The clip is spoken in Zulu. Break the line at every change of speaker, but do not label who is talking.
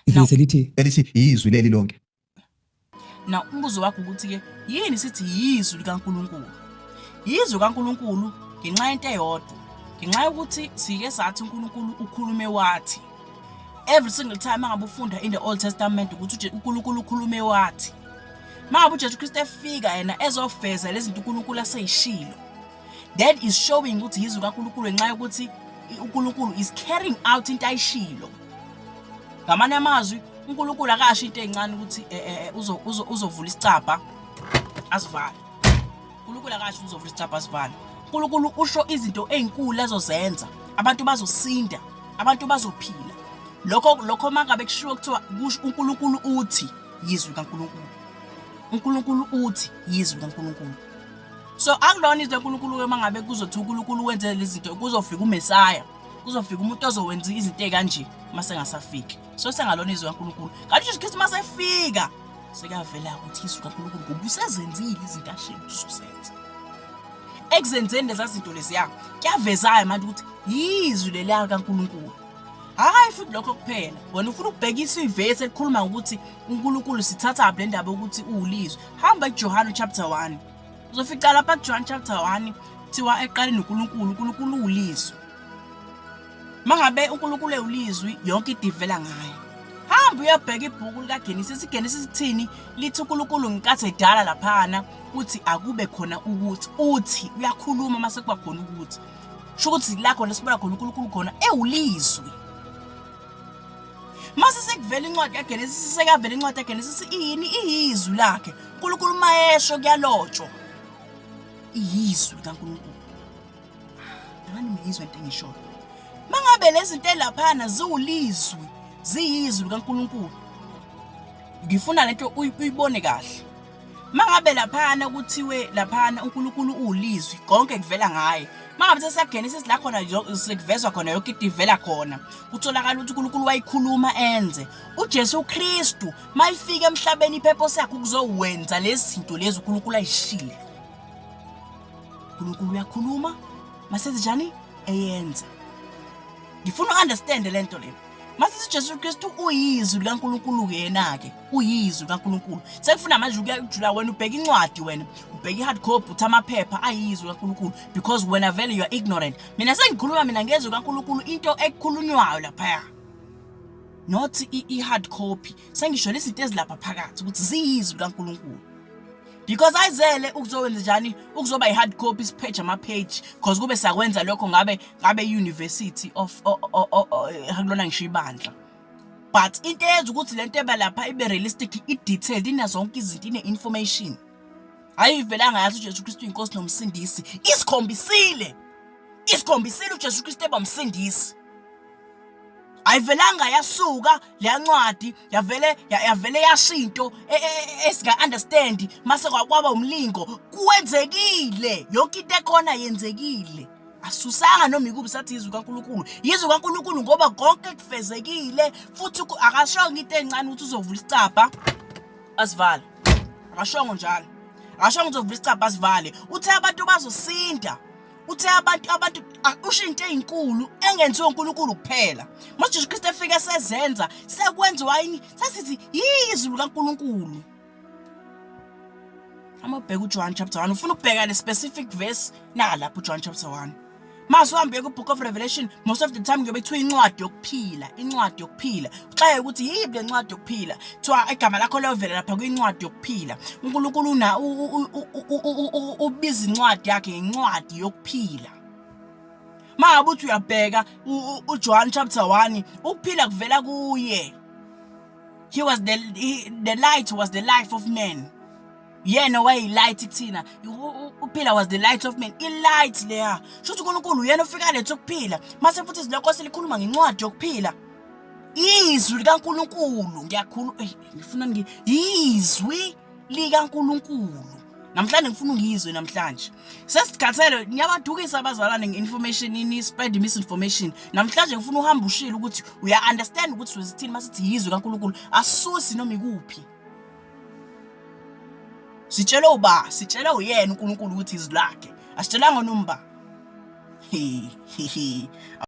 ivesi elithi izwi leli lonke.
Na umbuzo wakho ukuthi ke yini sithi yizwi likaNkulunkulu? Yizwi likaNkulunkulu ngenxa yento eyodwa. Ngenxa yokuthi sike sathi uNkulunkulu ukhulume wathi. Every single time mangabe ufunda in the Old Testament ukuthi uNkulunkulu ukhulume wathi. Mangabe uJesu Kristu efika yena ezofeza lezi zinto uNkulunkulu aseyishilo. That is showing ukuthi yizwi likaNkulunkulu ngenxa yokuthi uNkulunkulu is carrying out into ayishilo. Ngamanye amazwi uNkulunkulu akasho into ezincane ukuthi uzovula isicabha asivale. uNkulunkulu akasho uzovula isicabha asivale. uNkulunkulu usho izinto ezinkulu ezozenza. Abantu bazosinda, abantu bazophila. Lokho mangabe kushiwo kuthiwa uNkulunkulu uthi yizwi likaNkulunkulu. uNkulunkulu uthi yizwi likaNkulunkulu. So akulona izwi likaNkulunkulu mangabe kuzothi uNkulunkulu wenze lezi zinto kuzofika uMesaya. Kuzofika umuntu ozowenza izinto ezikanje mase ngasafiki. So sengalona izwi likaNkulunkulu. Kanti uJesu Kristu mase efika sekavela ukuthi izwi likaNkulunkulu ngoba usezenzile izinto ashilo uzozenza. Ekuzenzeni lezi zinto leziya kuyavezayo manje ukuthi yizwi leliya likaNkulunkulu. Hayi futhi lokho kuphela. Wena ufuna ukubhekisa ivesi elikhuluma ukuthi uNkulunkulu sithatha le ndaba ukuthi ulizwi. Hamba eJohane chapter 1. Uzofica lapha eJohane chapter 1 thiwa eqaleni uNkulunkulu ulizwi. Mangabe uNkulunkulu eyulizwi yonke idivela ngayo. Hamba uyabheka ibhuku likaGenesis. iGenesis ithini lithi uNkulunkulu ngenkathi edala laphana uthi akube khona ukuthi uthi uyakhuluma mase kuba khona ukuthi. Sho ukuthi la khona sibona khona uNkulunkulu khona ewulizwi. Mase sekuvela incwadi kaGenesis sekavela incwadi kaGenesis ini iyizwi lakhe. uNkulunkulu mayesho kuyalotshwa. Iyizwi likaNkulunkulu. Ngani miyizwe into engisho. Mangabe lezi zinto laphana ziwulizwi, ziyizwi likaNkulunkulu. Ngifuna lento uyibone kahle. Mangabe laphana kuthiwe laphana uNkulunkulu ulizwi, konke kuvela ngaye. Mangabe sesaGenesis la khona sekuvezwa khona yonke into ivela khona. Utholakala ukuthi uNkulunkulu wayikhuluma enze. uJesu Kristu mayifika emhlabeni ipurpose yakhe ukuzowenza lezi zinto lezi uNkulunkulu ayishilo. uNkulunkulu uyakhuluma mase njani eyenza. Ngifuna understand lento le. Mase uJesu Kristu uyizwi likaNkulunkulu yena ke. Uyizwi likaNkulunkulu. Sekufuna manje ukuyajula wena ubheka incwadi wena. Ubheka ihard copy uthi amaphepha ayizwi likaNkulunkulu because wena vele you are ignorant. Mina sengikhuluma mina ngezwi likaNkulunkulu into ekukhulunywayo lapha. Not ihard copy. Sengisho lezi zinto ezilapha phakathi ukuthi ziyizwi likaNkulunkulu. Because ayizele ukuzowenza njani ukuzoba ihard copy page ama page because kube sakwenza lokho ngabe university of akulona ngisho ibandla. But into eyenza ukuthi lento eba lapha ibe realistic i-detailed inazo zonke izinto ine information. Ayivelanga yathi uJesu Kristu inkosi nomsindisi isikhombisile uJesu Kristu eba umsindisi. Ayivelanga yasuka le ncwadi yavele yashinto esinga understand mase kwaba umlingo kuwenzekile yonke into ekhona yenzekile. Asusanga noma ikubi sathi izwi kaNkulunkulu. Izwi kaNkulunkulu ngoba konke kufezekile futhi akashongo into encane ukuthi uzovula isicabha asivale. Akashongo njalo. Akashongo uzovula isicabha asivale. Uthe abantu bazosinda. Uthe abantu ushinto ezinkulu engenziwe uNkulunkulu kuphela. Mase uJesu Kristu efika sezenza sekwenziwa yini sasithi yizwi likaNkulunkulu. Amabheka uJohn chapter 1 ufuna ukubheka le specific verse nalapha uJohn chapter 1. Mase uhambe ku book of Revelation most of the time kuyobe kuthiwa incwadi yokuphila. Uxaye ukuthi yibi le ncwadi yokuphila. Kuthiwa igama lakho liyovela lapha kwincwadi yokuphila. uNkulunkulu una ubiza incwadi yakhe incwadi yokuphila. Mangabe uthi uyabheka uJohn chapter 1 ukuphila kuvela kuye. The light was the life of man. Yena wayilight kuthina. Uphila was the light of man. I-light leya. Shothi uNkulunkulu yena ufika lethe ukuphila. Mase futhi iziloko selikhuluma ngencwadi yokuphila. Izwi likaNkulunkulu ngifuna izwi likaNkulunkulu. Namhlanje ngifuna ngizwe namhlanje. Sesikhathele ngiyabadukisa abazalwane ngeinformation ini spread misinformation. Namhlanje ngifuna uhamba ushilo ukuthi uya understand ukuthi wezithini masithi yizwi kaNkulunkulu asusi noma ikuphi. Sitshela uyena uNkulunkulu ukuthi izwi lakhe. Asitshelanga nomba.